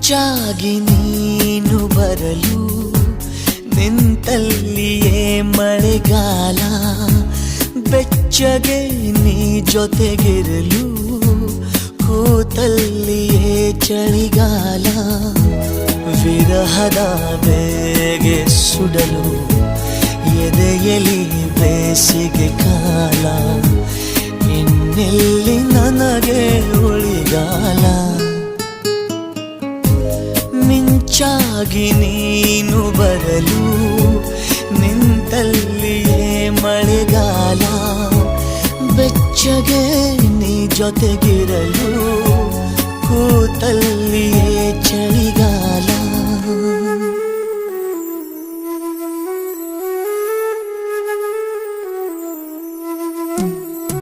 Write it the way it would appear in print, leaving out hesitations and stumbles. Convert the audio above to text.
ಮಿಂಚಾಗಿ ನೀನು ಬರಲು ನಿಂತಲ್ಲಿಯೇ ಮಳೆಗಾಲ, ಬೆಚ್ಚಗೆ ನೀ ಜೊತೆಗಿರಲು ಕೂತಲ್ಲಿಯೇ ಚಳಿಗಾಲ. ವಿರಹದ ಬೇಗೆ ಸುಡಲು ಎದೆಯಲಿ ಬೇಸಿಗೆ ಕಾಲ, ಇನ್ನೆಲ್ಲಿ ನನಗೆ ಉಳಿಗಾಲ. ಮಿಂಚಾಗಿ ನೀನು ಬರಲು ನಿಂತಲ್ಲಿಯೇ ಮಳೆಗಾಲ, ಬೆಚ್ಚಗೆ ನೀ ಜೊತೆಗಿರಲು